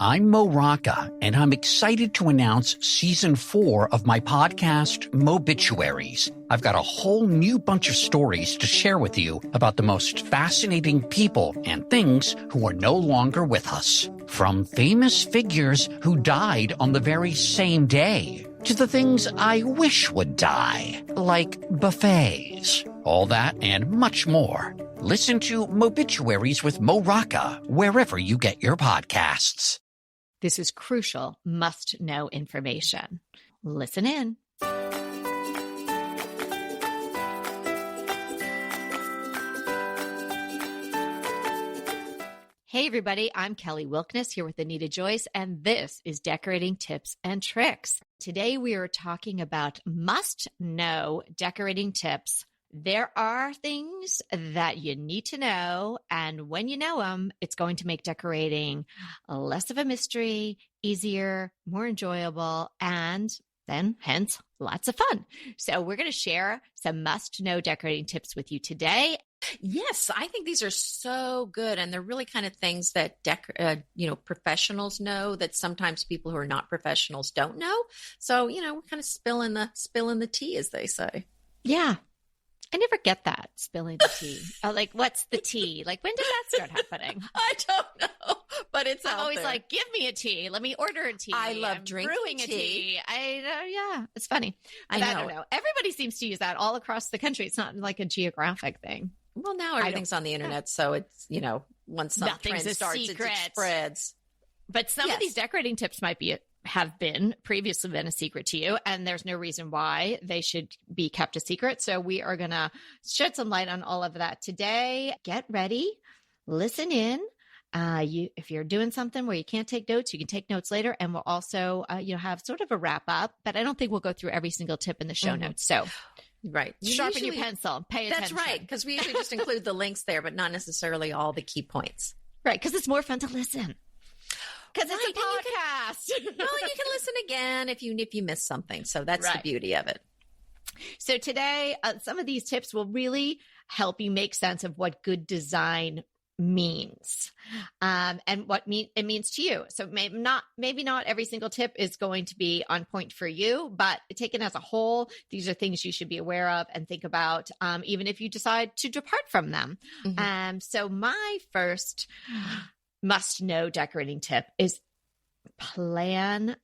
I'm Mo Rocca, and I'm excited to announce Season 4 of my podcast, Mobituaries. I've got a whole new bunch of stories to share with you about the most fascinating people and things who are no longer with us. From famous figures who died on the very same day, to the things I wish would die, like buffets. All that and much more. Listen to Mobituaries with Mo Rocca wherever you get your podcasts. This is crucial, must-know information. Listen in. Hey, everybody. I'm Kelly Wilkness here with Anita Joyce, and this is Decorating Tips and Tricks. Today, we are talking about must-know decorating tips. There are things that you need to know, and when you know them, it's going to make decorating less of a mystery, easier, more enjoyable, and then hence lots of fun. So we're going to share some must-know decorating tips with you today. Yes, I think these are so good, and they're really kind of things that professionals know that sometimes people who are not professionals don't know. So we're kind of spilling the tea, as they say. Yeah. I never get that, spilling the tea. Like, what's the tea? Like, when did that start happening? I don't know, but it's I'm always there. like, give me a tea. Let me order a tea. I love drinking brewing a tea. Yeah, it's funny. I don't know. Everybody seems to use that all across the country. It's not like a geographic thing. Well, now everything's on the internet, so it's, once some trend starts, it spreads. But some of these decorating tips have previously been a secret to you, and there's no reason why they should be kept a secret. So we are going to shed some light on all of that today. Get ready, listen in. If you're doing something where you can't take notes, you can take notes later, and we'll also have sort of a wrap up. But I don't think we'll go through every single tip in the show notes. So. Right. Sharpen your pencil. Pay attention. That's right. Because we usually just include the links there, but not necessarily all the key points. Right. Because it's more fun to listen. Because it's a podcast. You can listen again if you miss something. So that's the beauty of it. So today, some of these tips will really help you make sense of what good design means and what it means to you. So maybe not every single tip is going to be on point for you, but taken as a whole, these are things you should be aware of and think about, even if you decide to depart from them. Mm-hmm. So my first must-know decorating tip is plan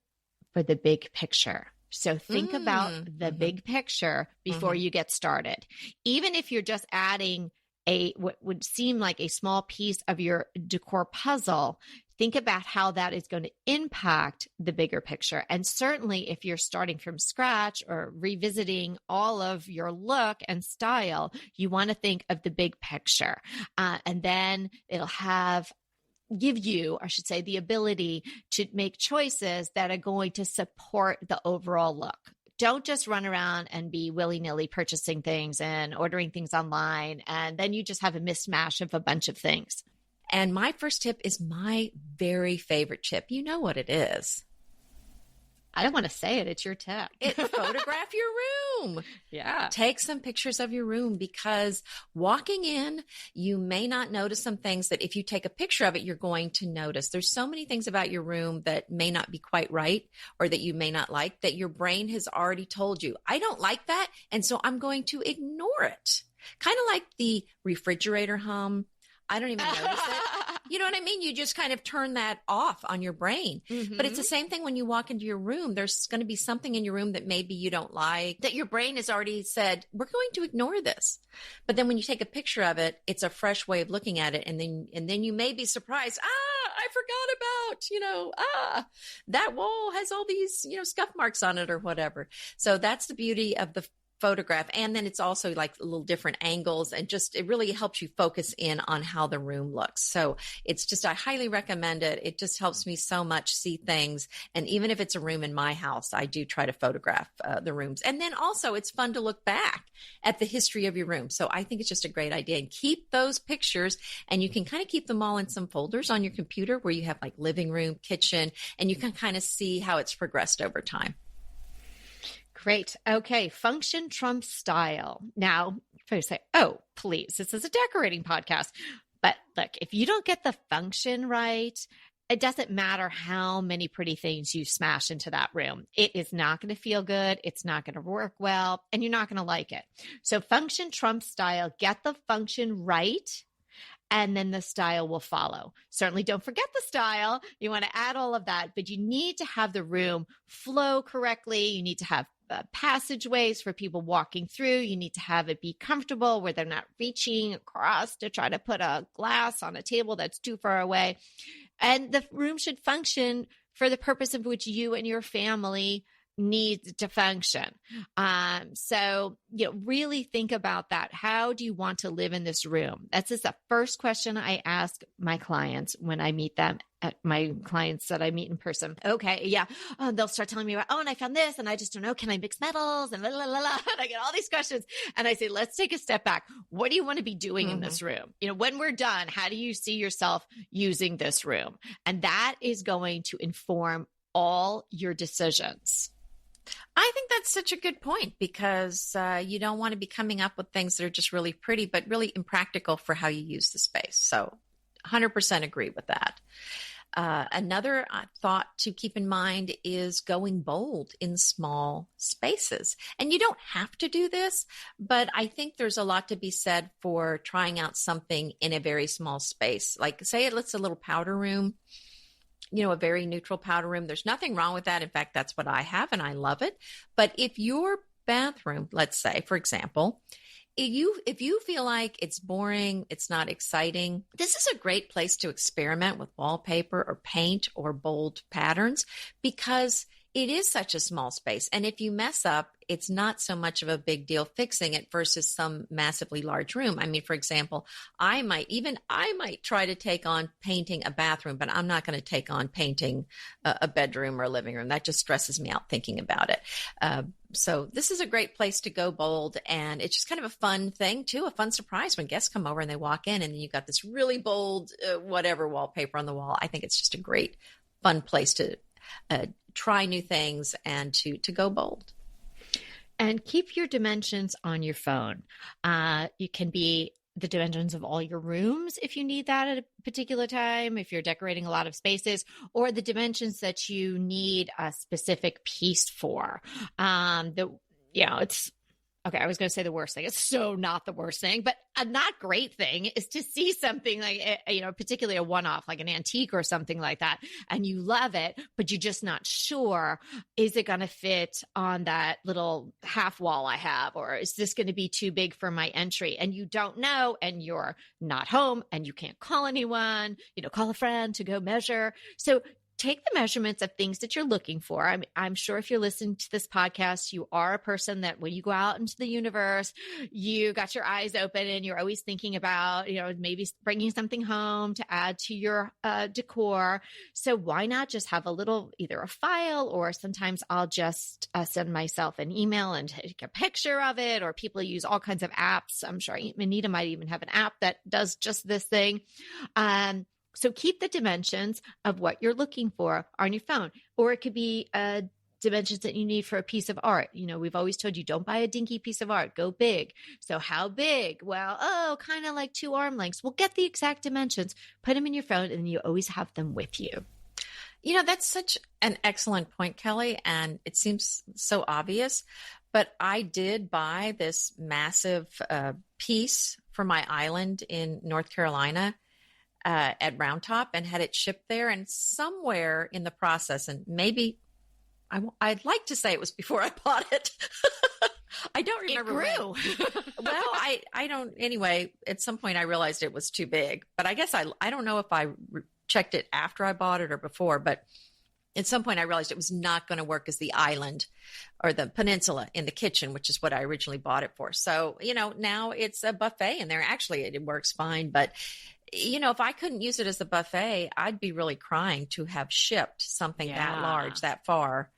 for the big picture. So think about the big picture before you get started. Even if you're just adding what would seem like a small piece of your decor puzzle, think about how that is going to impact the bigger picture. And certainly if you're starting from scratch or revisiting all of your look and style, you want to think of the big picture. And then it'll give you, I should say, the ability to make choices that are going to support the overall look. Don't just run around and be willy-nilly purchasing things and ordering things online, and then you just have a mismatch of a bunch of things. And my first tip is my very favorite tip. You know what it is. I don't want to say it. It's your tip. Photograph your room. Yeah. Take some pictures of your room, because walking in, you may not notice some things that if you take a picture of it, you're going to notice. There's so many things about your room that may not be quite right, or that you may not like, that your brain has already told you, I don't like that, and so I'm going to ignore it. Kind of like the refrigerator hum. I don't even notice it. You know what I mean? You just kind of turn that off on your brain. Mm-hmm. But it's the same thing when you walk into your room. There's going to be something in your room that maybe you don't like, that your brain has already said, we're going to ignore this. But then when you take a picture of it, it's a fresh way of looking at it. And then you may be surprised. I forgot about, that wall has all these, scuff marks on it or whatever. So that's the beauty of the photograph. And then it's also like little different angles, and just, it really helps you focus in on how the room looks. So it's just, I highly recommend it. It just helps me so much see things. And even if it's a room in my house, I do try to photograph the rooms. And then also it's fun to look back at the history of your room. So I think it's just a great idea, and keep those pictures, and you can kind of keep them all in some folders on your computer where you have like living room, kitchen, and you can kind of see how it's progressed over time. Great. Okay. Function trumps style. Now, you say, oh, please, this is a decorating podcast. But look, if you don't get the function right, it doesn't matter how many pretty things you smash into that room. It is not going to feel good. It's not going to work well, and you're not going to like it. So function trumps style. Get the function right, and then the style will follow. Certainly don't forget the style. You want to add all of that, but you need to have the room flow correctly. You need to have passageways for people walking through. You need to have it be comfortable where they're not reaching across to try to put a glass on a table that's too far away. And the room should function for the purpose of which you and your family needs to function. So, really think about that. How do you want to live in this room? That's just the first question I ask my clients when I meet them, at my clients that I meet in person. Okay. Yeah. They'll start telling me about, and I found this and I just don't know. Can I mix metals? And la, la, la, la. And I get all these questions and I say, let's take a step back. What do you want to be doing in this room? When we're done, how do you see yourself using this room? And that is going to inform all your decisions. I think that's such a good point because you don't want to be coming up with things that are just really pretty, but really impractical for how you use the space. So 100% agree with that. Another thought to keep in mind is going bold in small spaces. And you don't have to do this, but I think there's a lot to be said for trying out something in a very small space. Like say it's a little powder room, a very neutral powder room. There's nothing wrong with that. In fact, that's what I have and I love it. But if your bathroom, let's say, for example, if you feel like it's boring, it's not exciting, this is a great place to experiment with wallpaper or paint or bold patterns because it is such a small space. And if you mess up, it's not so much of a big deal fixing it versus some massively large room. I mean, for example, I might try to take on painting a bathroom, but I'm not going to take on painting a bedroom or a living room. That just stresses me out thinking about it. So this is a great place to go bold. And it's just kind of a fun thing too, a fun surprise when guests come over and they walk in and you've got this really bold, whatever wallpaper on the wall. I think it's just a great fun place to try new things and to go bold. And keep your dimensions on your phone. You can be the dimensions of all your rooms if you need that at a particular time, if you're decorating a lot of spaces, or the dimensions that you need a specific piece for. It's okay. I was going to say the worst thing. It's so not the worst thing, but a not great thing is to see something like, particularly a one-off, like an antique or something like that, and you love it, but you're just not sure, is it going to fit on that little half wall I have, or is this going to be too big for my entry? And you don't know, and you're not home and you can't call anyone, call a friend to go measure. So take the measurements of things that you're looking for. I'm sure if you're listening to this podcast, you are a person that when you go out into the universe, you got your eyes open and you're always thinking about, maybe bringing something home to add to your decor. So why not just have a little, either a file, or sometimes I'll just send myself an email and take a picture of it, or people use all kinds of apps. I'm sure Anita might even have an app that does just this thing. So keep the dimensions of what you're looking for on your phone, or it could be dimensions that you need for a piece of art. We've always told you, don't buy a dinky piece of art, go big. So how big? Well, kind of like 2 arm lengths. Well, get the exact dimensions, put them in your phone, and you always have them with you. That's such an excellent point, Kelly. And it seems so obvious, but I did buy this massive piece for my island in North Carolina at Round Top and had it shipped there. And somewhere in the process, and maybe I'd like to say it was before I bought it. I don't remember. It grew. Well, I don't. Anyway, at some point I realized it was too big, but I guess I don't know if I checked it after I bought it or before, but at some point I realized it was not going to work as the island or the peninsula in the kitchen, which is what I originally bought it for. So, now it's a buffet in there. Actually, it works fine, but if I couldn't use it as a buffet, I'd be really crying to have shipped something that large, that far,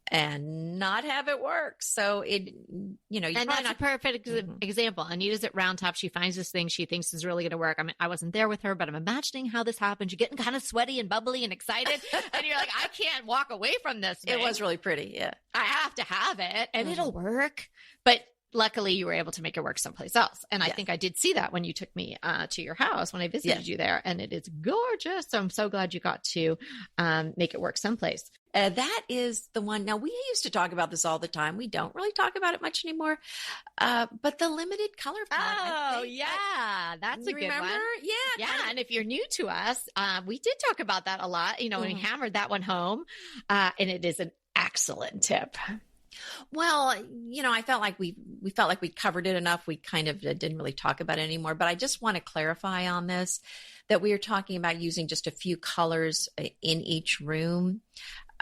and not have it work. So and that's a perfect example. Anita's at Round Top. She finds this thing she thinks is really going to work. I wasn't there with her, but I'm imagining how this happened. You're getting kind of sweaty and bubbly and excited, and you're like, I can't walk away from this thing. It was really pretty. Yeah. I have to have it, and it'll work. But luckily you were able to make it work someplace else. And I think I did see that when you took me to your house, when I visited you there, and it is gorgeous. So I'm so glad you got to make it work someplace. That is the one. Now, we used to talk about this all the time. We don't really talk about it much anymore. But the limited color palette. Oh, yeah. That's a good one. Yeah. Yeah. And if you're new to us, we did talk about that a lot, when we hammered that one home. And it is an excellent tip. Well, I felt like we covered it enough. We kind of didn't really talk about it anymore, but I just want to clarify on this, that we are talking about using just a few colors in each room.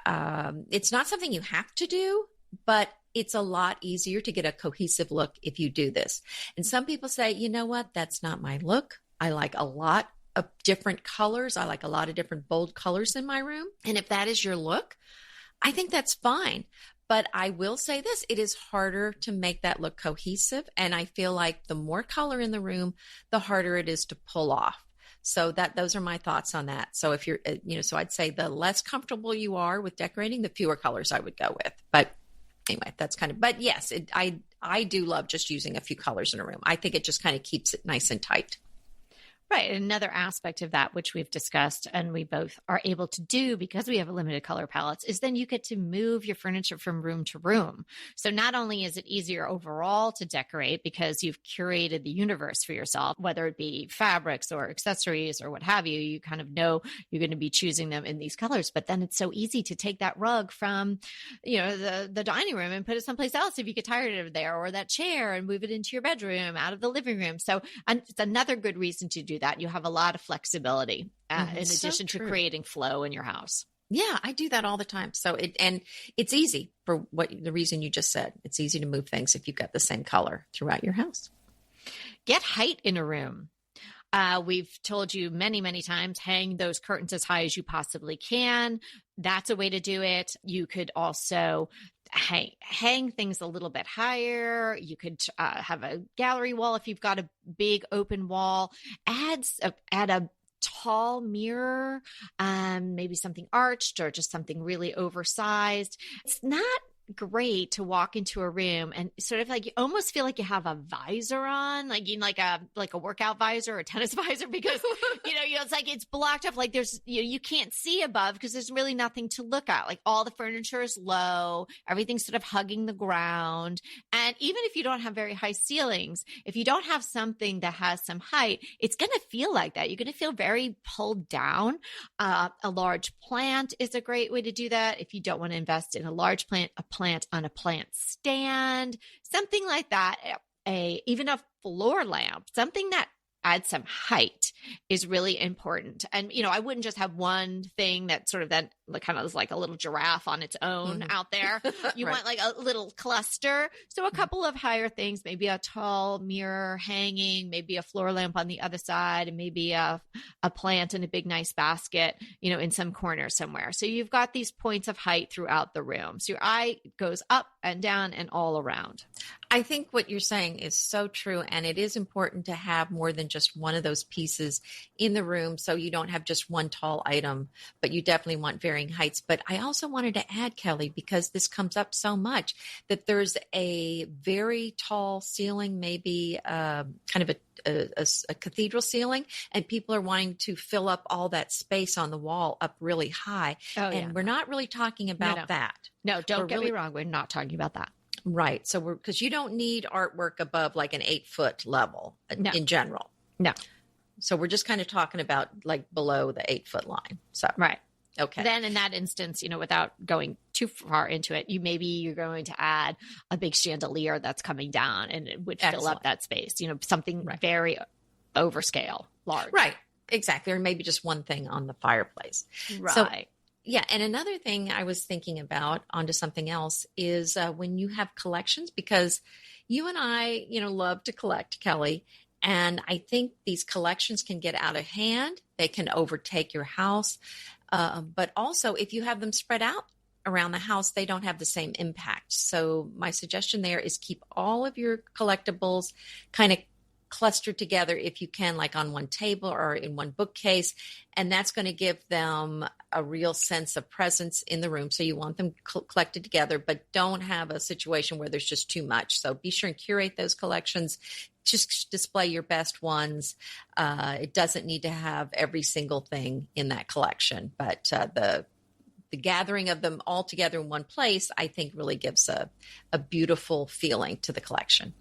It's not something you have to do, but it's a lot easier to get a cohesive look if you do this. And some people say, you know what, that's not my look. I like a lot of different colors. I like a lot of different bold colors in my room. And if that is your look, I think that's fine. But I will say this, it is harder to make that look cohesive. And I feel like the more color in the room, the harder it is to pull off. So those are my thoughts on that. So if you're, so I'd say the less comfortable you are with decorating, the fewer colors I would go with. But anyway, but yes, I do love just using a few colors in a room. I think it just kind of keeps it nice and tight. Right. Another aspect of that, which we've discussed and we both are able to do because we have a limited color palettes, is then you get to move your furniture from room to room. So not only is it easier overall to decorate because you've curated the universe for yourself, whether it be fabrics or accessories or what have you, you kind of know you're going to be choosing them in these colors. But then it's so easy to take that rug from, the dining room and put it someplace else if you get tired of it there, or that chair and move it into your bedroom out of the living room. So it's another good reason to do that. You have a lot of flexibility in addition to creating flow in your house. Yeah, I do that all the time. So it's easy for the reason you just said. It's easy to move things if you've got the same color throughout your house. Get height in a room. We've told you many, many times, hang those curtains as high as you possibly can. That's a way to do it. You could also hang things a little bit higher. You could have a gallery wall if you've got a big open wall. Add a tall mirror, maybe something arched or just something really oversized. It's not great to walk into a room and sort of like you almost feel like you have a visor on, like a workout visor or a tennis visor, because it's like it's blocked off, like there's you can't see above because there's really nothing to look at. Like all the furniture is low, everything's sort of hugging the ground. And even if you don't have very high ceilings, if you don't have something that has some height, it's going to feel like that. You're going to feel very pulled down. A large plant is a great way to do that. If you don't want to invest in a large plant, a plant on a plant stand, something like that. Even a floor lamp, something that adds some height is really important. And, I wouldn't just have one thing that sort of then kind of is like a little giraffe on its own out there. You want like a little cluster. So a couple of higher things, maybe a tall mirror hanging, maybe a floor lamp on the other side, and maybe a plant in a big, nice basket, in some corner somewhere. So you've got these points of height throughout the room. So your eye goes up and down and all around. I think what you're saying is so true. And it is important to have more than just one of those pieces in the room. So you don't have just one tall item, but you definitely want varying heights. But I also wanted to add, Kelly, because this comes up so much, that there's a very tall ceiling, maybe kind of a cathedral ceiling, and people are wanting to fill up all that space on the wall up really high. We're not really talking about that. No, don't get me wrong. We're not talking about that. Right. So because you don't need artwork above like an 8-foot level in general. No. So we're just kind of talking about like below the 8-foot line. So, right. Okay. Then in that instance, without going too far into it, you're going to add a big chandelier that's coming down and it would fill up that space, something very overscale, large. Right. Exactly. Or maybe just one thing on the fireplace. Right. So, yeah. And another thing I was thinking about onto something else is when you have collections, because you and I, love to collect, Kelly. And I think these collections can get out of hand. They can overtake your house. But also if you have them spread out around the house, they don't have the same impact. So my suggestion there is keep all of your collectibles kind of clustered together if you can, like on one table or in one bookcase. And that's going to give them a real sense of presence in the room. So you want them collected together, but don't have a situation where there's just too much. So be sure and curate those collections. Just display your best ones. It doesn't need to have every single thing in that collection, but the gathering of them all together in one place, I think really gives a beautiful feeling to the collection.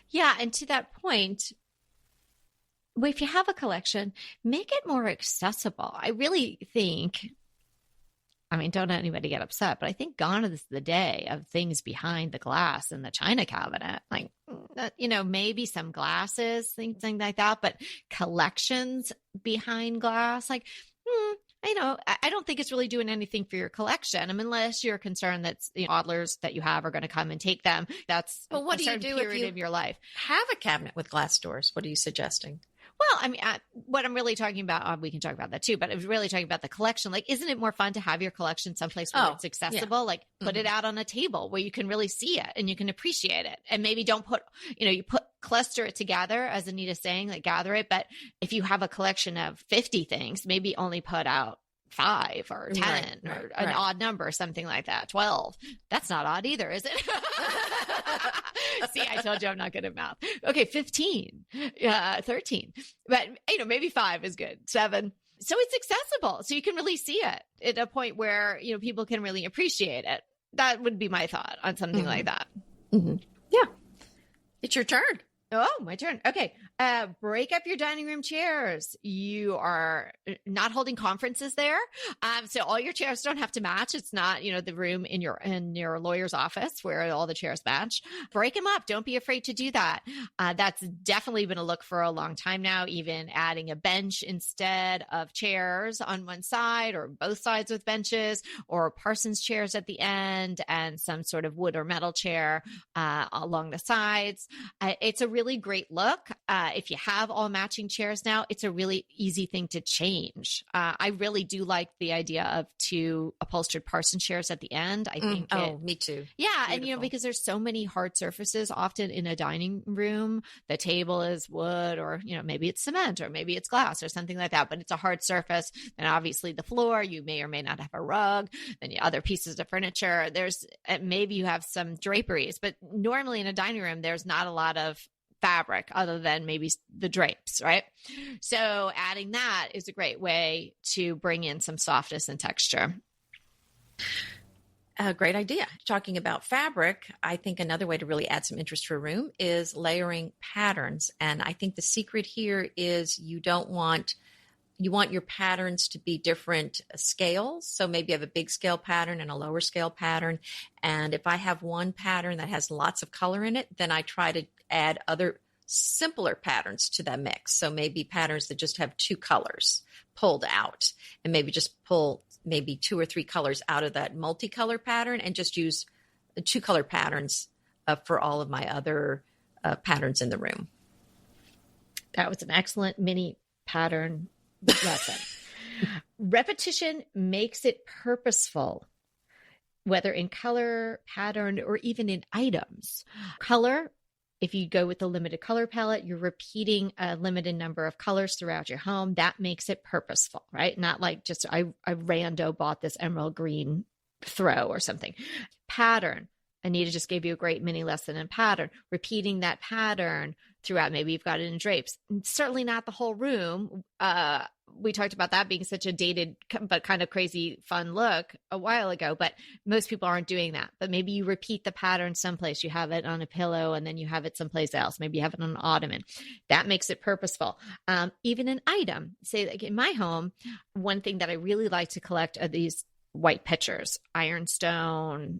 Yeah. And to that point, if you have a collection, make it more accessible. I really think, I mean, don't let anybody get upset, but I think gone is the day of things behind the glass in the china cabinet. Like, maybe some glasses, things like that, but collections behind glass, like, I don't think it's really doing anything for your collection. I mean, unless you're concerned that toddlers that you have are going to come and take them. That's what do you do period of your life. Have a cabinet with glass doors. What are you suggesting? Well, I mean, what I'm really talking about, we can talk about that too, but I was really talking about the collection. Like, isn't it more fun to have your collection someplace where it's accessible? Yeah. Like, put it out on a table where you can really see it and you can appreciate it. And maybe don't put, cluster it together, as Anita's saying, like gather it. But if you have a collection of 50 things, maybe only put out 5 or 10 or an odd number, something like that. 12. That's not odd either, is it? See, I told you I'm not good at math. Okay, 15, 13. But, maybe 5 is good. 7. So it's accessible. So you can really see it at a point where, people can really appreciate it. That would be my thought on something like that. Mm-hmm. Yeah. It's your turn. Oh, my turn. Okay. Break up your dining room chairs. You are not holding conferences there. So all your chairs don't have to match. It's not, the room in your lawyer's office where all the chairs match. Break them up. Don't be afraid to do that. That's definitely been a look for a long time now, even adding a bench instead of chairs on one side or both sides with benches, or Parsons chairs at the end and some sort of wood or metal chair along the sides. It's a really great look. If you have all matching chairs now, it's a really easy thing to change. I really do like the idea of 2 upholstered Parsons chairs at the end. I think. Me too. Yeah. Beautiful. And, because there's so many hard surfaces often in a dining room. The table is wood, or, maybe it's cement, or maybe it's glass or something like that, but it's a hard surface. And obviously the floor, you may or may not have a rug, and other pieces of furniture. Maybe you have some draperies, but normally in a dining room, there's not a lot of fabric other than maybe the drapes, right? So adding that is a great way to bring in some softness and texture. Great idea. Talking about fabric, I think another way to really add some interest to a room is layering patterns. And I think the secret here is you want your patterns to be different scales. So maybe you have a big scale pattern and a lower scale pattern. And if I have one pattern that has lots of color in it, then I try to add other simpler patterns to that mix. So maybe patterns that just have 2 colors pulled out, and maybe just pull 2 or 3 colors out of that multicolor pattern and just use 2 color patterns for all of my other patterns in the room. That was an excellent mini pattern lesson. Repetition makes it purposeful, whether in color, pattern, or even in items. Color, if you go with a limited color palette, you're repeating a limited number of colors throughout your home. That makes it purposeful, right? Not like just I rando bought this emerald green throw or something. Pattern. Anita just gave you a great mini lesson in pattern. Repeating that pattern throughout. Maybe you've got it in drapes. Certainly not the whole room. We talked about that being such a dated but kind of crazy fun look a while ago, but most people aren't doing that. But maybe you repeat the pattern someplace. You have it on a pillow and then you have it someplace else. Maybe you have it on an ottoman. That makes it purposeful. Even an item. Say like in my home, one thing that I really like to collect are these white pitchers, ironstone,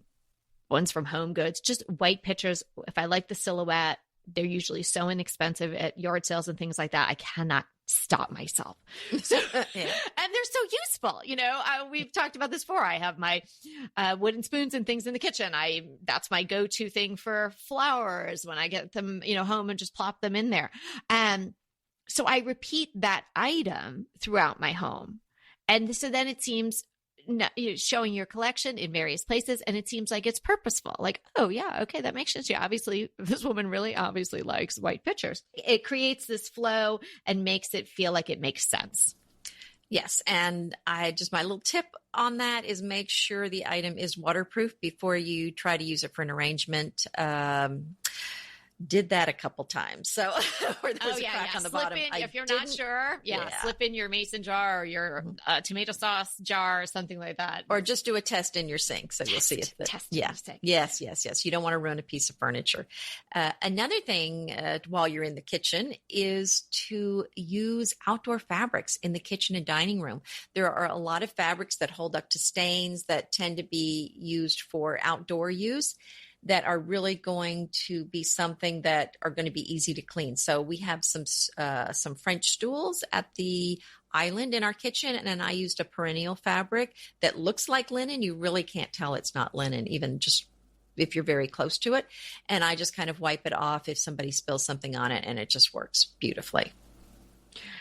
ones from Home Goods, just white pitchers. If I like the silhouette, they're usually so inexpensive at yard sales and things like that. I cannot stop myself. So, yeah. And they're so useful. We've talked about this before. I have my wooden spoons and things in the kitchen. That's my go-to thing for flowers when I get them, home and just plop them in there. And so I repeat that item throughout my home. And so then it seems showing your collection in various places, and it seems like it's purposeful. Like, oh yeah, okay, that makes sense. Yeah, obviously, this woman really obviously likes white pictures. It creates this flow and makes it feel like it makes sense. Yes. And my little tip on that is make sure the item is waterproof before you try to use it for an arrangement. Did that a couple times. So where there was a crack on the bottom. If you're not sure, slip in your mason jar or your tomato sauce jar or something like that. Or just do a test in your sink so you'll see if Yes. You don't want to ruin a piece of furniture. Another thing while you're in the kitchen is to use outdoor fabrics in the kitchen and dining room. There are a lot of fabrics that hold up to stains that tend to be used for outdoor use, that are really going to be something that are going to be easy to clean. So we have some French stools at the island in our kitchen, and then I used a perennial fabric that looks like linen. You really can't tell it's not linen, even just if you're very close to it. And I just kind of wipe it off if somebody spills something on it, and it just works beautifully.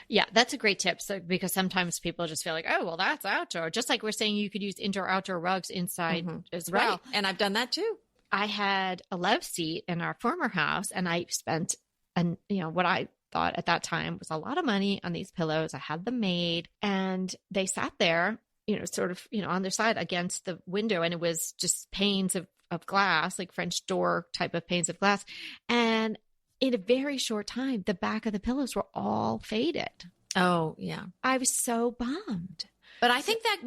Yeah, that's a great tip. So, because sometimes people just feel like, oh, well, that's outdoor. Just like we're saying, you could use indoor-outdoor rugs inside as well. Right. And I've done that too. I had a love seat in our former house, and I spent, what I thought at that time was a lot of money on these pillows. I had them made, and they sat there, sort of, on their side against the window, and it was just panes of glass, like French door type of panes of glass. And in a very short time, the back of the pillows were all faded. Oh, yeah. I was so bummed. But I think that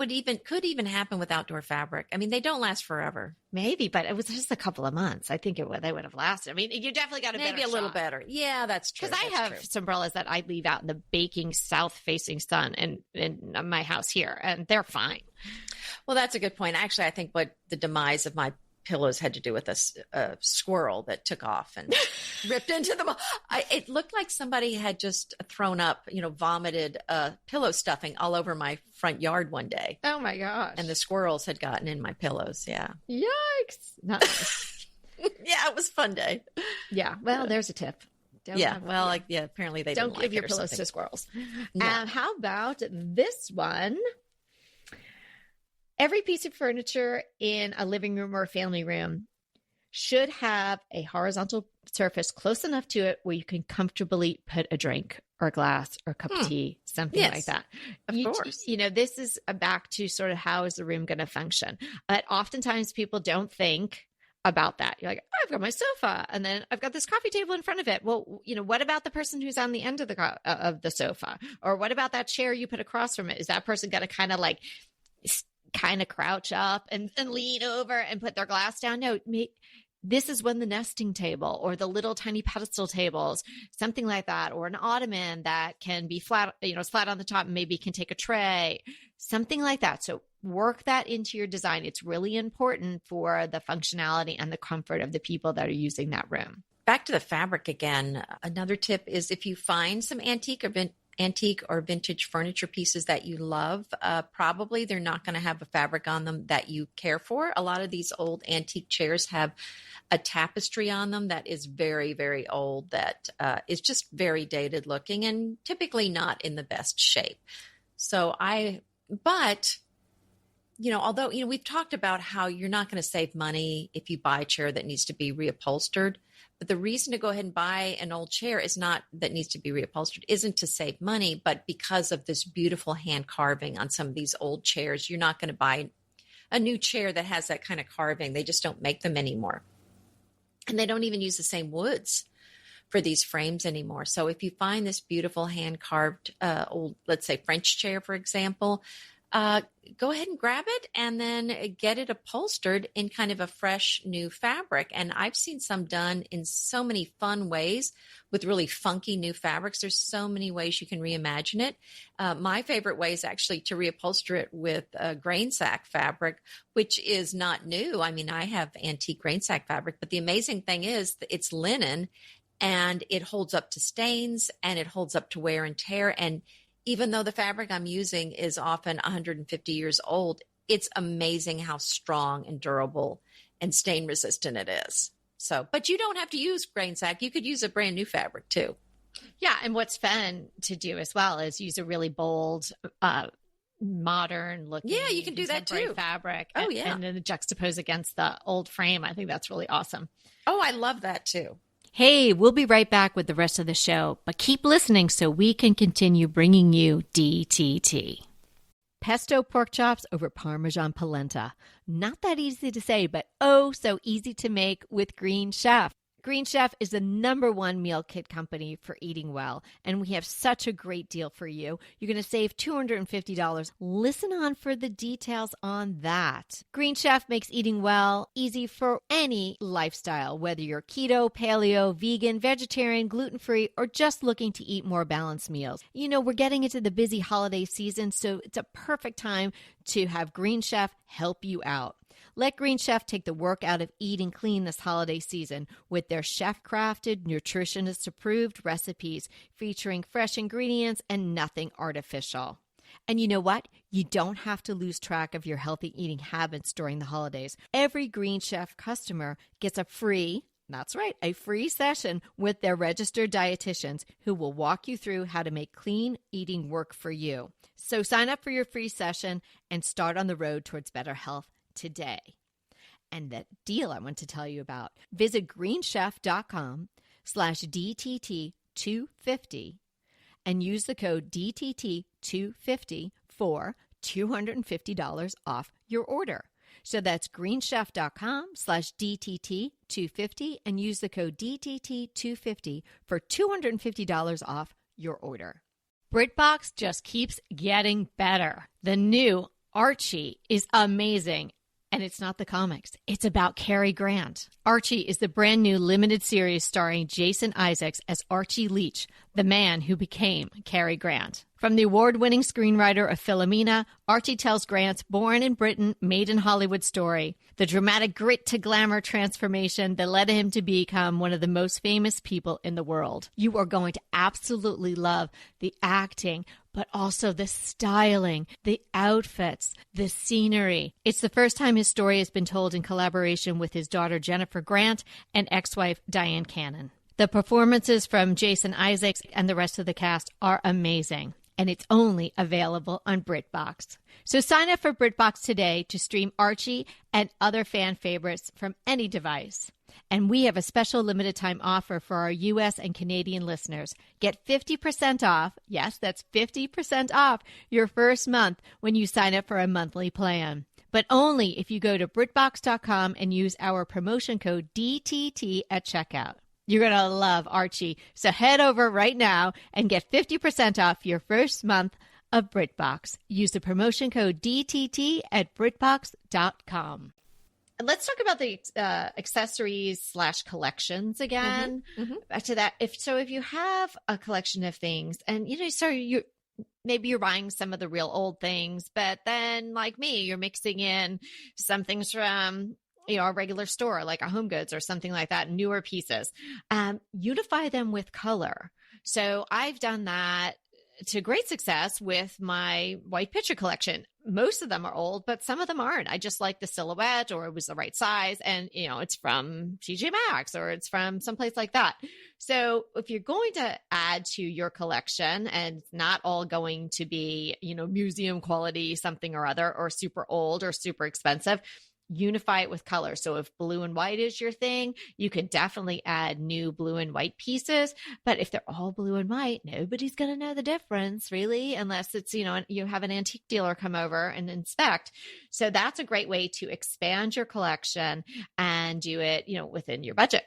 could even happen with outdoor fabric. I mean, they don't last forever. Maybe, but it was just a couple of months. I think they would have lasted. I mean, you definitely got maybe a little better. Yeah, that's true. Because I have some umbrellas that I leave out in the baking south-facing sun in my house here, and they're fine. Well, that's a good point. Actually, I think what the demise of my pillows had to do with a squirrel that took off and ripped into them. It looked like somebody had just thrown up, vomited pillow stuffing all over my front yard one day. Oh my gosh. And the squirrels had gotten in my pillows. Yeah. Yikes. Nice. Yeah, it was a fun day. Yeah. Well, there's a tip. Apparently they don't give your pillows to squirrels. No. How about this one? Every piece of furniture in a living room or a family room should have a horizontal surface close enough to it where you can comfortably put a drink or a glass or a cup of tea, something like that. Of course. This is back to sort of how is the room going to function. But oftentimes people don't think about that. You're like, oh, I've got my sofa, and then I've got this coffee table in front of it. Well, what about the person who's on the end of the sofa? Or what about that chair you put across from it? Is that person going to kind of crouch up and lean over and put their glass down? No, this is when the nesting table or the little tiny pedestal tables, something like that, or an ottoman that can be flat, it's flat on the top and maybe can take a tray, something like that. So work that into your design. It's really important for the functionality and the comfort of the people that are using that room. Back to the fabric again. Another tip is if you find some antique or vintage furniture pieces that you love, probably they're not going to have a fabric on them that you care for. A lot of these old antique chairs have a tapestry on them that is very, very old, that is just very dated looking and typically not in the best shape. Although we've talked about how you're not going to save money if you buy a chair that needs to be reupholstered. But the reason to go ahead and buy an old chair that needs to be reupholstered isn't to save money, but because of this beautiful hand carving on some of these old chairs. You're not going to buy a new chair that has that kind of carving. They just don't make them anymore. And they don't even use the same woods for these frames anymore. So if you find this beautiful hand carved old, let's say French chair, for example, go ahead and grab it and then get it upholstered in kind of a fresh new fabric. And I've seen some done in so many fun ways with really funky new fabrics. There's so many ways you can reimagine it. My favorite way is actually to reupholster it with grain sack fabric, which is not new. I mean, I have antique grain sack fabric, but the amazing thing is that it's linen and it holds up to stains and it holds up to wear and tear. And even though the fabric I'm using is often 150 years old, it's amazing how strong and durable and stain resistant it is. So, but you don't have to use grain sack. You could use a brand new fabric too. Yeah. And what's fun to do as well is use a really bold, modern looking. Yeah, you can do that too. Fabric. Oh, yeah. And then juxtapose against the old frame. I think that's really awesome. Oh, I love that too. Hey, we'll be right back with the rest of the show, but keep listening so we can continue bringing you DTT. Pesto pork chops over Parmesan polenta. Not that easy to say, but oh so easy to make with Green Chef. Green Chef is the #1 meal kit company for eating well, and we have such a great deal for you. You're going to save $250. Listen on for the details on that. Green Chef makes eating well easy for any lifestyle, whether you're keto, paleo, vegan, vegetarian, gluten-free, or just looking to eat more balanced meals. You know, we're getting into the busy holiday season, so it's a perfect time to have Green Chef help you out. Let Green Chef take the work out of eating clean this holiday season with their chef-crafted, nutritionist-approved recipes featuring fresh ingredients and nothing artificial. And you know what? You don't have to lose track of your healthy eating habits during the holidays. Every Green Chef customer gets a free session with their registered dietitians who will walk you through how to make clean eating work for you. So sign up for your free session and start on the road towards better health today. And that deal I want to tell you about, visit greenchef.com/DTT250 and use the code DTT250 for $250 off your order. So that's greenchef.com/DTT250 and use the code DTT250 for $250 off your order. BritBox just keeps getting better. The new Archie is amazing. And it's not the comics. It's about Cary Grant. Archie is the brand new limited series starring Jason Isaacs as Archie Leach, the man who became Cary Grant. From the award-winning screenwriter of Philomena, Archie tells Grant's born in Britain, made in Hollywood story, the dramatic grit to glamour transformation that led him to become one of the most famous people in the world. You are going to absolutely love the acting, but also the styling, the outfits, the scenery. It's the first time his story has been told in collaboration with his daughter Jennifer Grant and ex-wife Diane Cannon. The performances from Jason Isaacs and the rest of the cast are amazing, and it's only available on BritBox. So sign up for BritBox today to stream Archie and other fan favorites from any device. And we have a special limited time offer for our U.S. and Canadian listeners. Get 50% off. Yes, that's 50% off your first month when you sign up for a monthly plan. But only if you go to BritBox.com and use our promotion code DTT at checkout. You're going to love Archie. So head over right now and get 50% off your first month of BritBox. Use the promotion code DTT at BritBox.com. Let's talk about the accessories / collections again. Back to that. If you have a collection of things and, maybe you're buying some of the real old things, but then like me, you're mixing in some things from, a regular store, like a Home Goods or something like that, newer pieces, unify them with color. So I've done that to great success with my white picture collection. Most of them are old, but some of them aren't. I just like the silhouette, or it was the right size. And, it's from TJ Maxx or it's from someplace like that. So if you're going to add to your collection, and it's not all going to be, museum quality, something or other, or super old or super expensive, unify it with color. So if blue and white is your thing, you can definitely add new blue and white pieces. But if they're all blue and white, nobody's going to know the difference really, unless it's, you have an antique dealer come over and inspect. So that's a great way to expand your collection and do it, within your budget.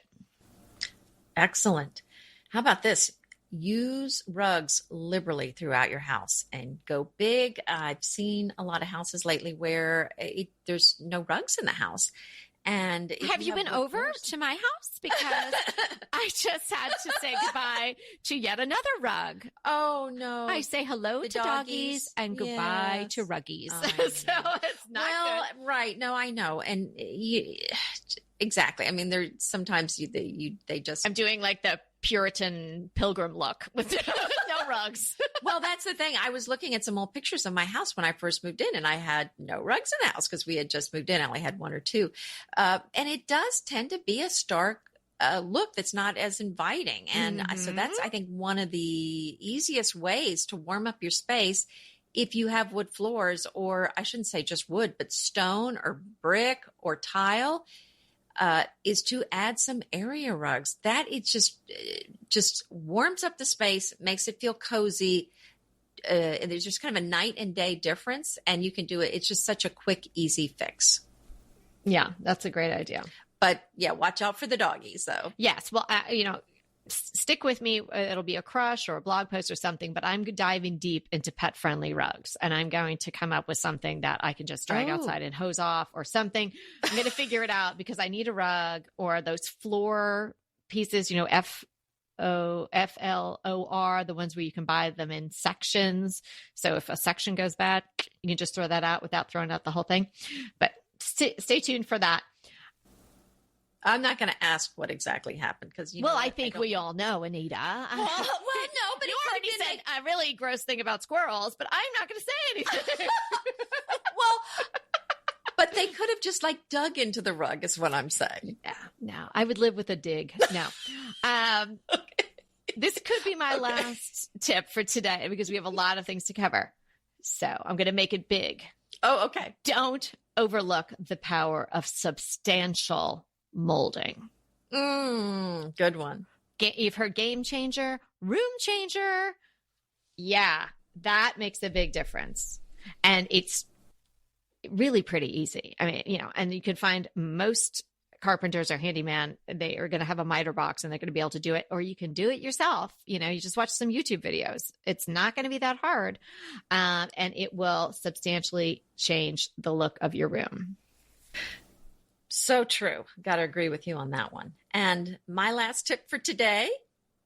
Excellent. How about this? Use rugs liberally throughout your house and go big. I've seen a lot of houses lately where there's no rugs in the house. And have you been over to my house? Because I just had to say goodbye to yet another rug. Oh, no. I say hello to doggies and goodbye to ruggies. So it's not good. Right. No, I know. And exactly. I mean, sometimes they just. I'm doing like the Puritan pilgrim look with no rugs. Well, that's the thing. I was looking at some old pictures of my house when I first moved in, and I had no rugs in the house because we had just moved in. I only had one or two. And it does tend to be a stark look that's not as inviting. And so that's, I think, one of the easiest ways to warm up your space. If you have wood floors, or I shouldn't say just wood, but stone or brick or tile, is to add some area rugs. That it just warms up the space, makes it feel cozy. and there's just kind of a night and day difference, and you can do it. It's just such a quick, easy fix. Yeah, that's a great idea. But yeah, watch out for the doggies though. Yes. Well, stick with me. It'll be a crush or a blog post or something, but I'm diving deep into pet friendly rugs, and I'm going to come up with something that I can just drag outside and hose off or something. I'm going to figure it out because I need a rug or those floor pieces, FLOR, the ones where you can buy them in sections. So if a section goes bad, you can just throw that out without throwing out the whole thing. But stay tuned for that. I'm not going to ask what exactly happened because I think we all know, Anita. Well, no, but you already said a really gross thing about squirrels, but I'm not going to say anything. Well, but they could have just dug into the rug, is what I'm saying. Yeah, no, I would live with a dig. No. Okay. This could be my last tip for today because we have a lot of things to cover. So I'm going to make it big. Oh, okay. Don't overlook the power of substantial molding. Good one. You've heard game changer, room changer. Yeah, that makes a big difference. And it's really pretty easy. I mean, and you can find most carpenters or handyman, they are going to have a miter box and they're going to be able to do it, or you can do it yourself. You just watch some YouTube videos. It's not going to be that hard. And it will substantially change the look of your room. So true. Got to agree with you on that one. And my last tip for today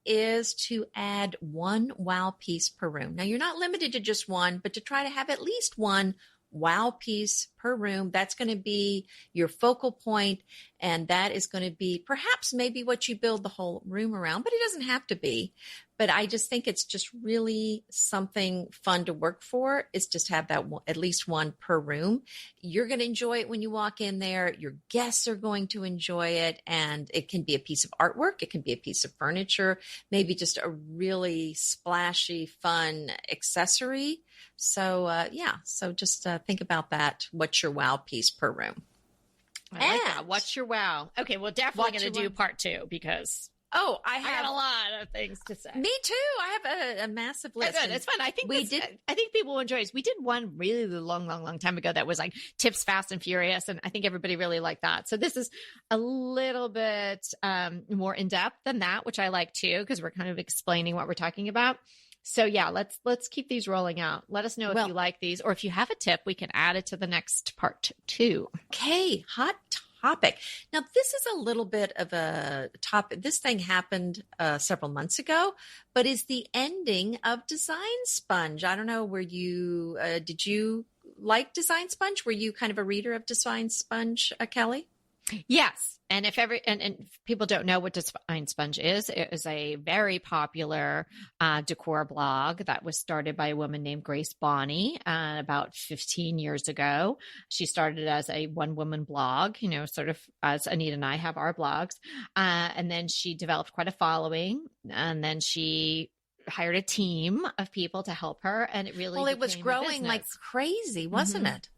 is to add one wow piece per room. Now, you're not limited to just one, but to try to have at least one wow piece per room. That's going to be your focal point, and that is going to be perhaps maybe what you build the whole room around, but it doesn't have to be. But I just think it's just really something fun to work for, is just have that at least one per room. You're going to enjoy it when you walk in there. Your guests are going to enjoy it. And it can be a piece of artwork. It can be a piece of furniture, maybe just a really splashy, fun accessory. So, so just think about that. What's your wow piece per room? I like that. What's your wow? Okay, we're definitely going to do part 2 because... I got a lot of things to say. Me too. I have a massive list. Good. It's fun. I think I think people will enjoy it. We did one really long time ago that was like tips fast and furious, and I think everybody really liked that. So this is a little bit more in depth than that, which I like too, because we're kind of explaining what we're talking about. So yeah, let's keep these rolling out. Let us know if you like these, or if you have a tip, we can add it to the next part 2. Okay, hot topic. Now, this is a little bit of a topic. This thing happened several months ago, but is the ending of Design Sponge. I don't know, did you like Design Sponge? Were you kind of a reader of Design Sponge, Kelly? Yes. And if people don't know what Design Sponge is, it is a very popular decor blog that was started by a woman named Grace Bonney about 15 years ago. She started as a one-woman blog, sort of as Anita and I have our blogs. And then she developed quite a following. And then she hired a team of people to help her. And it really it was growing like crazy, wasn't it?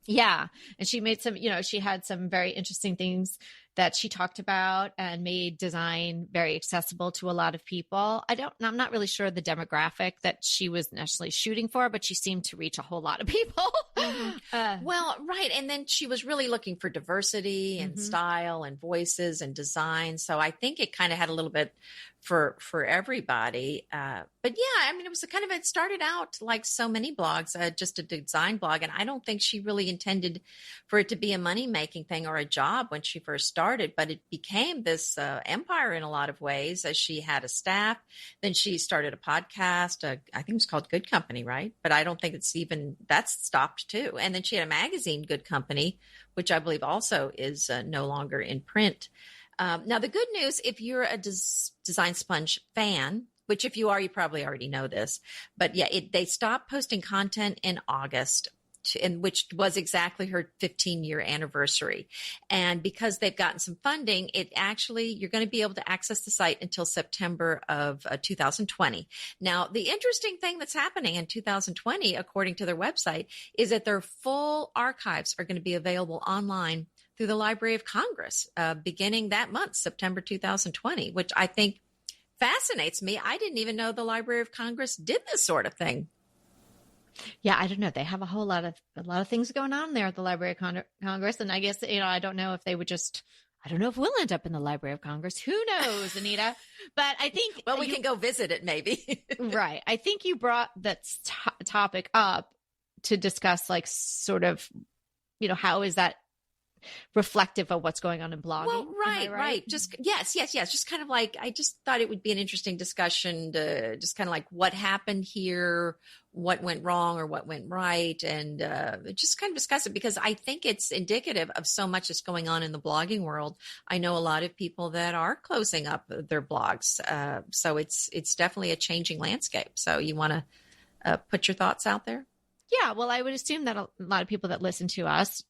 Yeah. And she made she had some very interesting things that she talked about and made design very accessible to a lot of people. I'm not really sure the demographic that she was necessarily shooting for, but she seemed to reach a whole lot of people. Mm-hmm. Right. And then she was really looking for diversity and style and voices and design. So I think it kind of had a little bit for everybody. But yeah, I mean, it started out like so many blogs, just a design blog. And I don't think she really intended for it to be a money-making thing or a job when she first started, but it became this empire in a lot of ways as she had a staff. Then she started a podcast. I think it was called Good Company, right? But I don't think that's stopped too. And then she had a magazine, Good Company, which I believe also is no longer in print. Now, the good news, if you're a Design Sponge fan, which if you are, you probably already know this, but yeah, they stopped posting content in August, which was exactly her 15-year anniversary. And because they've gotten some funding, you're going to be able to access the site until September of 2020. Now, the interesting thing that's happening in 2020, according to their website, is that their full archives are going to be available online through the Library of Congress, beginning that month, September 2020, which I think fascinates me. I didn't even know the Library of Congress did this sort of thing. Yeah, I don't know. They have a lot of things going on there at the Library of Congress, and I guess I don't know if they would just. I don't know if we'll end up in the Library of Congress. Who knows, Anita? But I think well, we can go visit it, maybe. Right. I think you brought that topic up to discuss, like, sort of, how is that reflective of what's going on in blogging? Well, right. Just yes. Just kind of like, I just thought it would be an interesting discussion to just kind of like what happened here, what went wrong or what went right, and just kind of discuss it, because I think it's indicative of so much that's going on in the blogging world. I know a lot of people that are closing up their blogs, so it's definitely a changing landscape. So you want to put your thoughts out there? Yeah. Well, I would assume that a lot of people that listen to us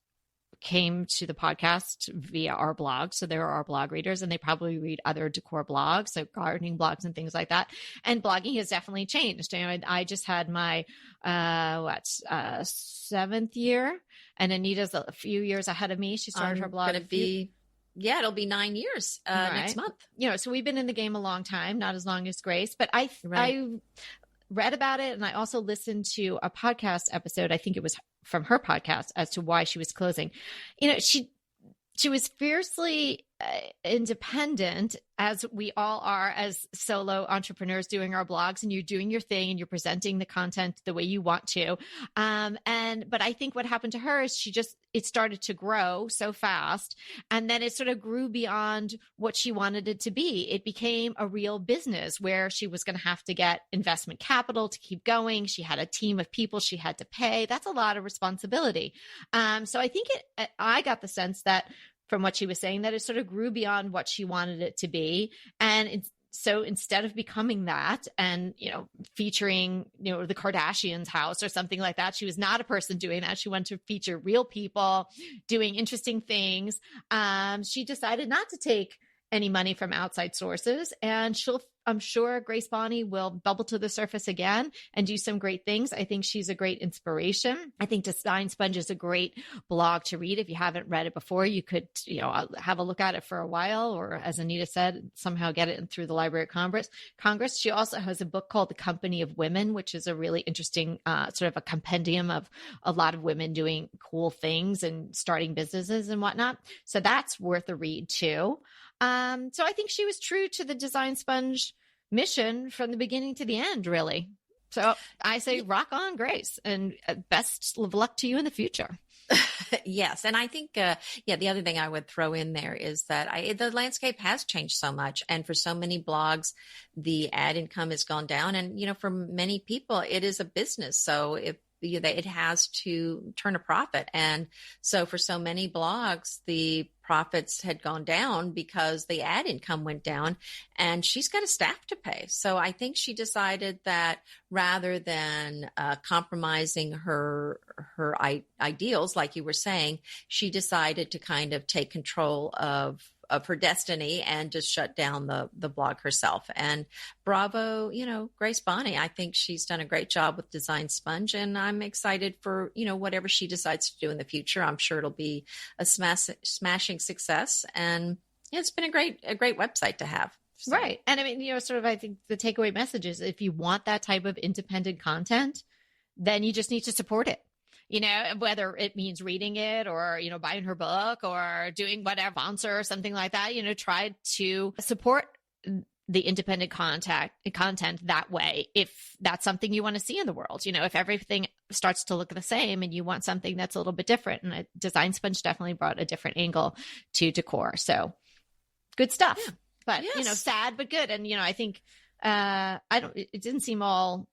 came to the podcast via our blog. So they were our blog readers, and they probably read other decor blogs, so gardening blogs and things like that. And blogging has definitely changed. I just had my, 7th year, and Anita's a few years ahead of me. She started her blog. It'll be 9 years next month. So we've been in the game a long time, not as long as Grace, but I read about it. And I also listened to a podcast episode. I think it was from her podcast as to why she was closing. She was fiercely independent, as we all are as solo entrepreneurs doing our blogs, and you're doing your thing and you're presenting the content the way you want to. But I think what happened to her is it started to grow so fast, and then it sort of grew beyond what she wanted it to be. It became a real business where she was going to have to get investment capital to keep going. She had a team of people she had to pay. That's a lot of responsibility. So I think I got the sense that from what she was saying, that it sort of grew beyond what she wanted it to be. And so instead of becoming that and, featuring, the Kardashians' house or something like that, she was not a person doing that. She wanted to feature real people doing interesting things. She decided not to take any money from outside sources, and I'm sure Grace Bonney will bubble to the surface again and do some great things. I think she's a great inspiration. I think Design Sponge is a great blog to read. If you haven't read it before, you could, have a look at it for a while, or, as Anita said, somehow get it through the Library of Congress. She also has a book called The Company of Women, which is a really interesting sort of a compendium of a lot of women doing cool things and starting businesses and whatnot. So that's worth a read too. So I think she was true to the Design Sponge mission from the beginning to the end, really. So I say rock on, Grace, and best of luck to you in the future. Yes. And I think, the other thing I would throw in there is that the landscape has changed so much. And for so many blogs, the ad income has gone down. And, for many people, it is a business. So it has to turn a profit. And so for so many blogs, the profits had gone down because the ad income went down, and she's got a staff to pay. So I think she decided that rather than compromising her ideals, like you were saying, she decided to kind of take control of her destiny and just shut down the blog herself. And bravo, Grace Bonney. I think she's done a great job with Design Sponge, and I'm excited for, whatever she decides to do in the future. I'm sure it'll be a smashing success. And it's been a great website to have. So. Right. And I mean, sort of, I think the takeaway message is, if you want that type of independent content, then you just need to support it. Whether it means reading it or, buying her book or doing whatever, sponsor or something like that, try to support the independent content that way. If that's something you want to see in the world, if everything starts to look the same and you want something that's a little bit different, and Design Sponge definitely brought a different angle to decor. So good stuff, yeah. But, yes. Sad, but good. And, I think, it didn't seem all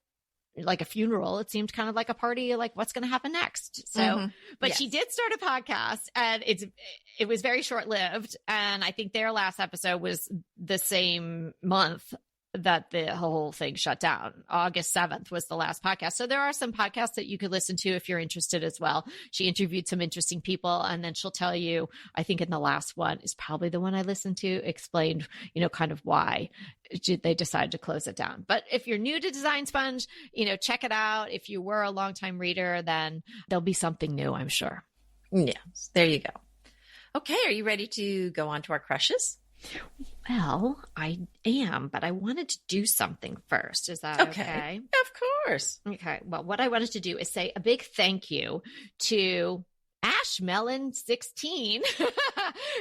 like a funeral. It seemed kind of like a party, like what's going to happen next. So, but yes. She did start a podcast, and it was very short lived. And I think their last episode was the same month that the whole thing shut down. August 7th was the last podcast. So there are some podcasts that you could listen to if you're interested as well. She interviewed some interesting people, and then she'll tell you, I think in the last one is probably the one I listened to, explained, kind of why they decided to close it down. But if you're new to Design Sponge, check it out. If you were a longtime reader, then there'll be something new, I'm sure. Yes, there you go. Okay. Are you ready to go on to our crushes? Well, I am, but I wanted to do something first. Is that okay? Of course. Okay. Well, what I wanted to do is say a big thank you to Ashmelon16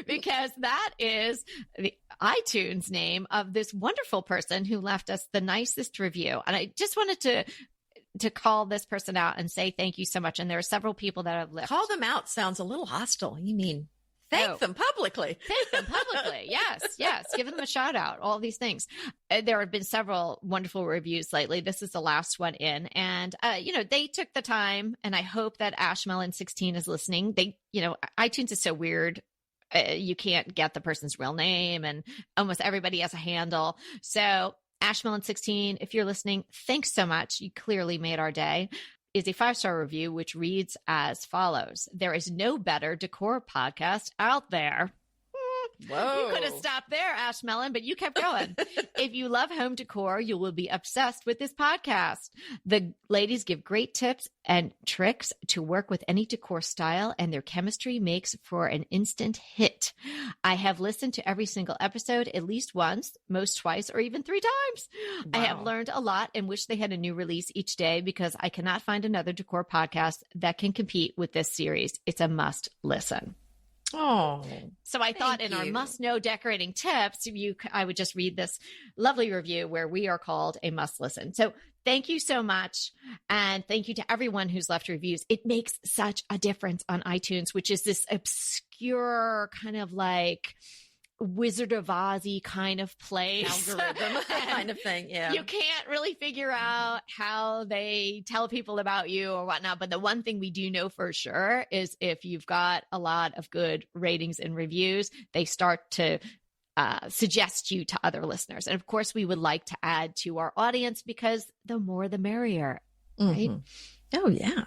because that is the iTunes name of this wonderful person who left us the nicest review. And I just wanted to call this person out and say thank you so much. And there are several people that have left. Call them out sounds a little hostile. You mean thank them publicly? Thank them publicly. Yes. Give them a shout out. All these things. There have been several wonderful reviews lately. This is the last one in. And, they took the time, and I hope that Ashmelon16 is listening. iTunes is so weird. You can't get the person's real name, and almost everybody has a handle. So Ashmelon16, if you're listening, thanks so much. You clearly made our day. Is a 5-star review, which reads as follows. There is no better decor podcast out there. Whoa. You could have stopped there, Ashmelon, but you kept going. If you love home decor, you will be obsessed with this podcast. The ladies give great tips and tricks to work with any decor style, and their chemistry makes for an instant hit. I have listened to every single episode at least once, most twice, or even 3 times. Wow. I have learned a lot and wish they had a new release each day because I cannot find another decor podcast that can compete with this series. It's a must listen. Oh, so I thought in our must know decorating tips, I would just read this lovely review where we are called a must listen. So thank you so much. And thank you to everyone who's left reviews. It makes such a difference on iTunes, which is this obscure kind of like Wizard of Oz-y kind of place. Algorithm kind of thing. Yeah. You can't really figure out how they tell people about you or whatnot. But the one thing we do know for sure is if you've got a lot of good ratings and reviews, they start to suggest you to other listeners. And of course, we would like to add to our audience because the more the merrier, right? Oh, yeah.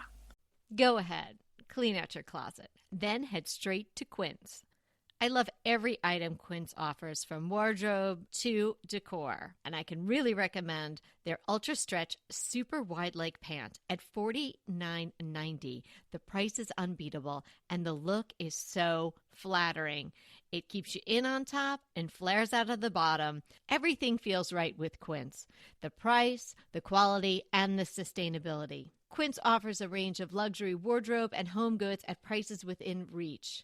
Go ahead, clean out your closet, then head straight to Quince. I love every item Quince offers, from wardrobe to decor, and I can really recommend their Ultra Stretch Super Wide Leg Pant at $49.90. The price is unbeatable, and the look is so flattering. It keeps you in on top and flares out of the bottom. Everything feels right with Quince. The price, the quality, and the sustainability. Quince offers a range of luxury wardrobe and home goods at prices within reach.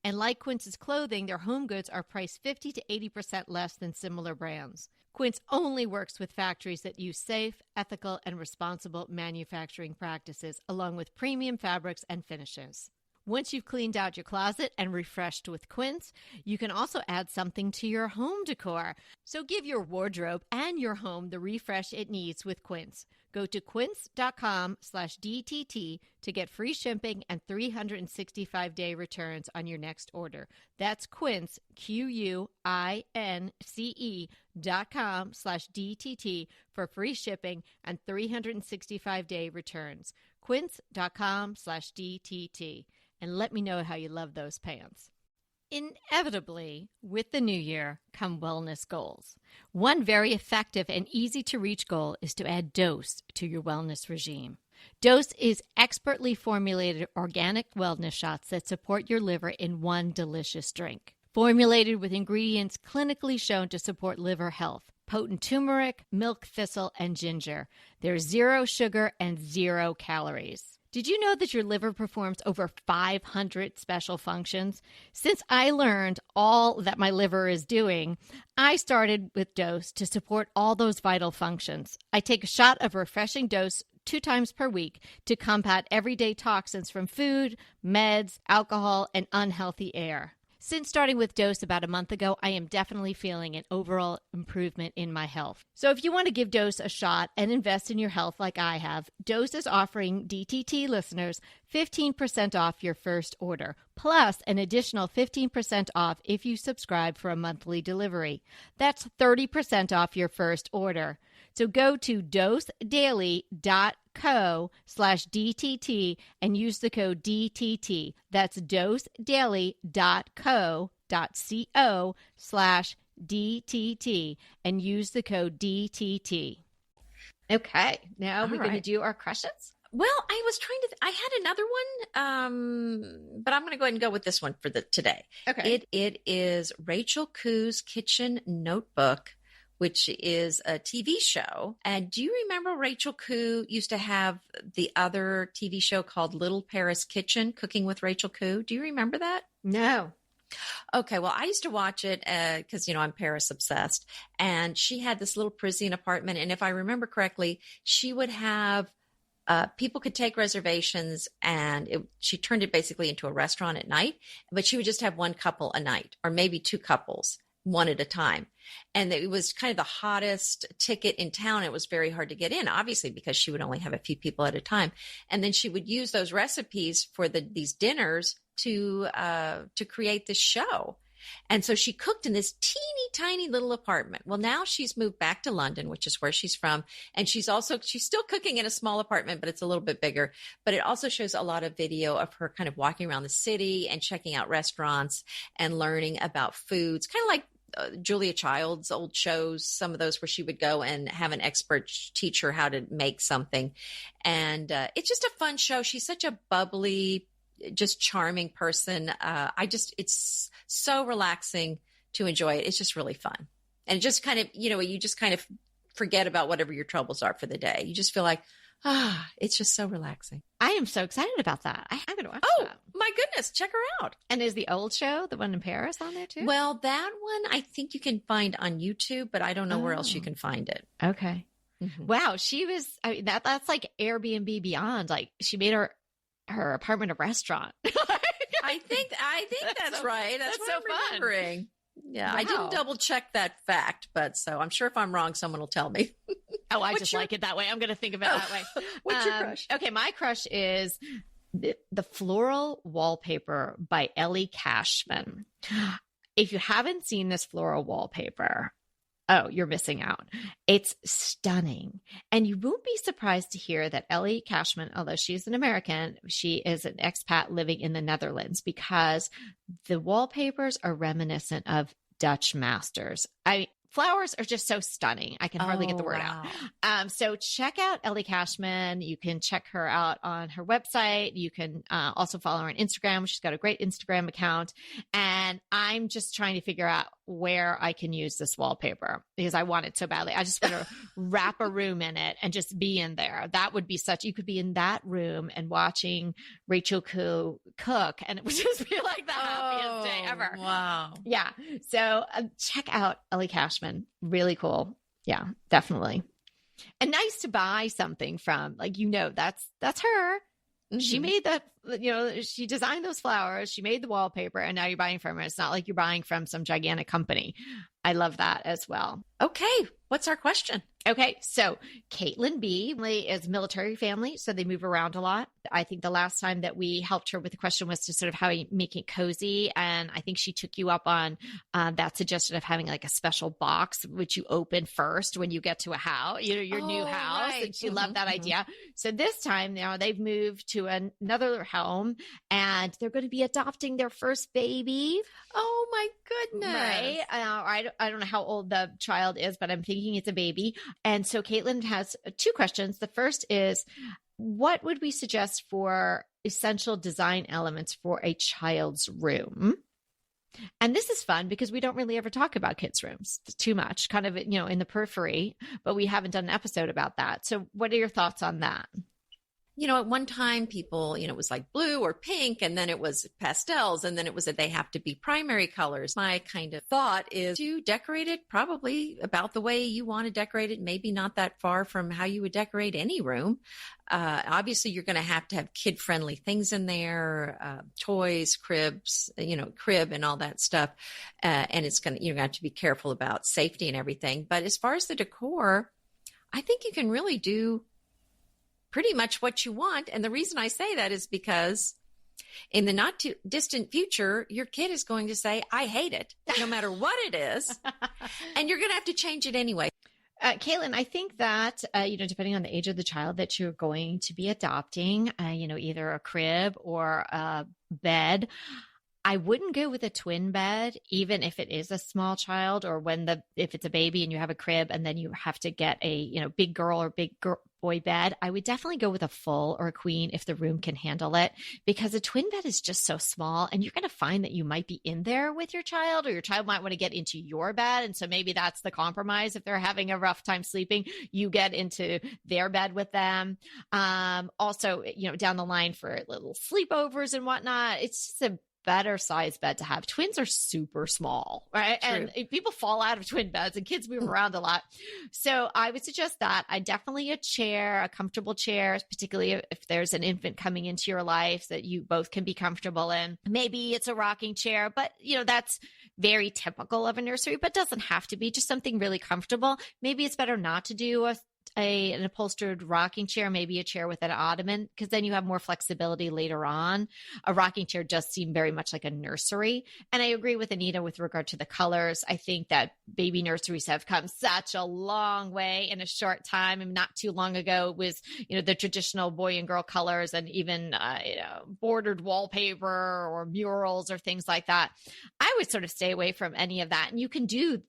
And like Quince's clothing, their home goods are priced 50 to 80% less than similar brands. Quince only works with factories that use safe, ethical, and responsible manufacturing practices, along with premium fabrics and finishes. Once you've cleaned out your closet and refreshed with Quince, you can also add something to your home decor. So give your wardrobe and your home the refresh it needs with Quince. Go to quince.com/DTT to get free shipping and 365-day returns on your next order. That's Quince, QUINCE.com/DTT for free shipping and 365-day returns. Quince.com/DTT. And let me know how you love those pants. Inevitably, with the new year come wellness goals. One very effective and easy to reach goal is to add Dose to your wellness regime. Dose is expertly formulated organic wellness shots that support your liver in one delicious drink. Formulated with ingredients clinically shown to support liver health. Potent turmeric, milk thistle, and ginger. There's 0 sugar and 0 calories. Did you know that your liver performs over 500 special functions? Since I learned all that my liver is doing, I started with Dose to support all those vital functions. I take a shot of refreshing Dose 2 times per week to combat everyday toxins from food, meds, alcohol, and unhealthy air. Since starting with Dose about a month ago, I am definitely feeling an overall improvement in my health. So if you want to give Dose a shot and invest in your health like I have, Dose is offering DTT listeners 15% off your first order, plus an additional 15% off if you subscribe for a monthly delivery. That's 30% off your first order. So go to dosedaily.co/DTT and use the code DTT. That's dosedaily.co.co/DTT and use the code DTT. Okay, now we're going to do our crushes. Well, I was trying to, I had another one, but I'm going to go ahead and go with this one for today. Okay. It is Rachel Khoo's Kitchen Notebook, which is a TV show. And do you remember Rachel Khoo used to have the other TV show called Little Paris Kitchen, Cooking with Rachel Khoo? Do you remember that? No. Okay, well, I used to watch it because, I'm Paris obsessed. And she had this little Parisian apartment. And if I remember correctly, she would have people could take reservations, and she turned it basically into a restaurant at night, but she would just have one couple a night, or maybe two couples, one at a time. And it was kind of the hottest ticket in town. It was very hard to get in, obviously, because she would only have a few people at a time. And then she would use those recipes for these dinners to create this show. And so she cooked in this teeny tiny little apartment. Well, now she's moved back to London, which is where she's from. And she's still cooking in a small apartment, but it's a little bit bigger. But it also shows a lot of video of her kind of walking around the city and checking out restaurants and learning about foods, kind of like Julia Child's old shows, some of those where she would go and have an expert teach her how to make something. And it's just a fun show. She's such a bubbly, just charming person. It's so relaxing to enjoy it. It's just really fun. And it just kind of, you just kind of forget about whatever your troubles are for the day. You just feel like, it's just so relaxing. I am so excited about that. I'm going to watch that. My goodness. Check her out. And is the old show, the one in Paris, on there too? Well, that one I think you can find on YouTube, but I don't know where else you can find it. Okay. Mm-hmm. Wow. She was, that's like Airbnb beyond. Like she made her apartment a restaurant. I think that's so, right. That's what so I'm remembering. Fun. Yeah, wow. I didn't double check that fact, but so I'm sure if I'm wrong, someone will tell me. I just like it that way. I'm going to think of it that way. What's your crush? Okay, my crush is the floral wallpaper by Ellie Cashman. If you haven't seen this floral wallpaper, you're missing out. It's stunning. And you won't be surprised to hear that Ellie Cashman, although she's an American, she is an expat living in the Netherlands, because the wallpapers are reminiscent of Dutch masters. Flowers are just so stunning. I can hardly get the word out. So check out Ellie Cashman. You can check her out on her website. You can also follow her on Instagram. She's got a great Instagram account. And I'm just trying to figure out where I can use this wallpaper because I want it so badly. I just want to wrap a room in it and just be in there. That would be you could be in that room and watching Rachel Khoo cook, and it would just be like the happiest day ever. Wow. Yeah. So check out Ellie Cashman. Really cool. Yeah, definitely. And nice to buy something from, like, that's her. Mm-hmm. She made that, she designed those flowers. She made the wallpaper, and now you're buying from her. It's not like you're buying from some gigantic company. I love that as well. Okay. What's our question? Okay. So Caitlin B is military family, so they move around a lot. I think the last time that we helped her with the question was to sort of how you make it cozy. And I think she took you up on that suggestion of having like a special box, which you open first when you get to a house, your new house. Right. And she loved that idea. So this time now they've moved to another home, and they're going to be adopting their first baby. Oh my goodness. Right. I don't know how old the child is, but I'm thinking it's a baby. And so Caitlin has two questions. The first is, what would we suggest for essential design elements for a child's room? And this is fun because we don't really ever talk about kids' rooms too much, kind of, in the periphery, but we haven't done an episode about that. So what are your thoughts on that? At one time people, it was like blue or pink, and then it was pastels, and then it was that they have to be primary colors. My kind of thought is to decorate it probably about the way you want to decorate it, maybe not that far from how you would decorate any room. Obviously you're going to have kid-friendly things in there, toys, cribs, crib and all that stuff. And you're going to have to be careful about safety and everything. But as far as the decor, I think you can really do pretty much what you want. And the reason I say that is because in the not too distant future, your kid is going to say, I hate it, no matter what it is. And you're going to have to change it anyway. Caitlin, I think that, depending on the age of the child that you're going to be adopting, either a crib or a bed, I wouldn't go with a twin bed, even if it is a small child, or if it's a baby and you have a crib and then you have to get a, big girl or big boy bed, I would definitely go with a full or a queen if the room can handle it, because a twin bed is just so small, and you're going to find that you might be in there with your child, or your child might want to get into your bed. And so maybe that's the compromise. If they're having a rough time sleeping, you get into their bed with them. Also, down the line for little sleepovers and whatnot, it's just a better size bed to have. Twins are super small, right? True. And people fall out of twin beds, and kids move around a lot. So I would suggest that. I definitely a chair, a comfortable chair, particularly if there's an infant coming into your life that you both can be comfortable in. Maybe it's a rocking chair, but that's very typical of a nursery, but doesn't have to be. Just something really comfortable. Maybe it's better not to do an upholstered rocking chair, maybe a chair with an ottoman, because then you have more flexibility later on. A rocking chair does seem very much like a nursery. And I agree with Anita with regard to the colors. I think that baby nurseries have come such a long way in a short time. And not too long ago it was, the traditional boy and girl colors, and even, bordered wallpaper or murals or things like that. I would sort of stay away from any of that. And you can do,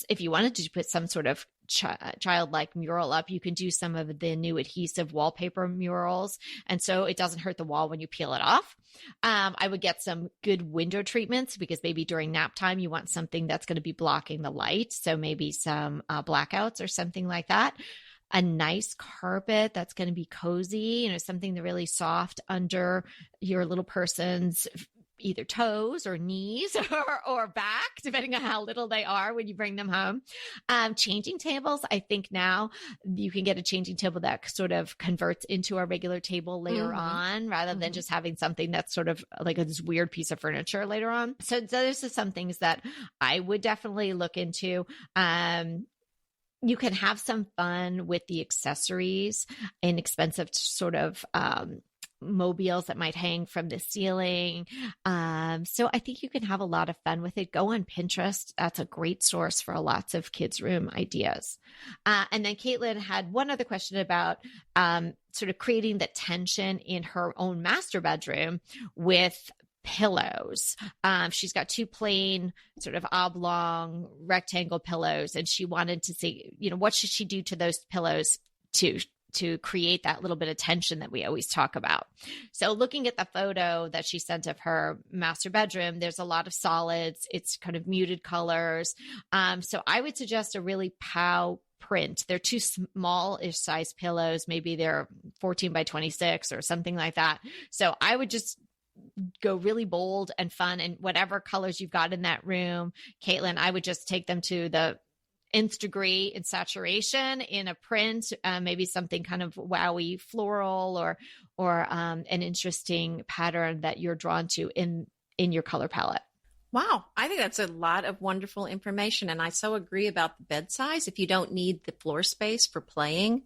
if you wanted to put some sort of childlike mural up, you can do some of the new adhesive wallpaper murals, and so it doesn't hurt the wall when you peel it off. I would get some good window treatments, because maybe during nap time you want something that's going to be blocking the light, so maybe some blackouts or something like that. A nice carpet that's going to be cozy, something really soft under your little person's either toes or knees or back, depending on how little they are when you bring them home. Changing tables, I think now you can get a changing table that sort of converts into a regular table later on, rather than just having something that's sort of like this weird piece of furniture later on. So those are some things that I would definitely look into. You can have some fun with the accessories, inexpensive sort of mobiles that might hang from the ceiling. So I think you can have a lot of fun with it. Go on Pinterest. That's a great source for lots of kids' room ideas. And then Caitlin had one other question about sort of creating the tension in her own master bedroom with pillows. She's got two plain sort of oblong rectangle pillows, and she wanted to see, what should she do to those pillows to create that little bit of tension that we always talk about. So looking at the photo that she sent of her master bedroom, there's a lot of solids. It's kind of muted colors. So I would suggest a really POW print. They're too small-ish size pillows. Maybe they're 14 by 26 or something like that. So I would just go really bold and fun, and whatever colors you've got in that room, Caitlin, I would just take them to the nth degree in saturation in a print, maybe something kind of wowy floral or an interesting pattern that you're drawn to in your color palette. Wow. I think that's a lot of wonderful information. And I so agree about the bed size. If you don't need the floor space for playing,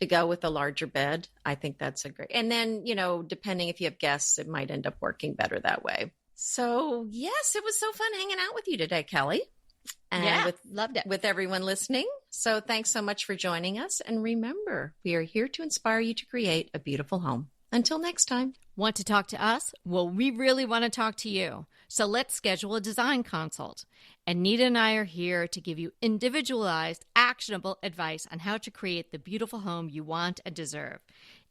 to go with a larger bed, I think that's a great. And then, depending if you have guests, it might end up working better that way. So yes, it was so fun hanging out with you today, Kelly. And loved it. With everyone listening. So thanks so much for joining us. And remember, we are here to inspire you to create a beautiful home. Until next time. Want to talk to us? Well, we really want to talk to you. So let's schedule a design consult. Anita and I are here to give you individualized, actionable advice on how to create the beautiful home you want and deserve.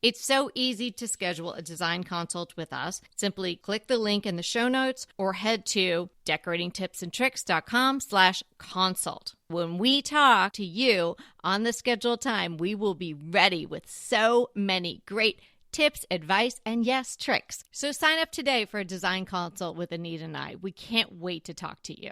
It's so easy to schedule a design consult with us. Simply click the link in the show notes or head to decoratingtipsandtricks.com/consult. When we talk to you on the scheduled time, we will be ready with so many great tips, advice, and yes, tricks. So sign up today for a design consult with Anita and I. We can't wait to talk to you.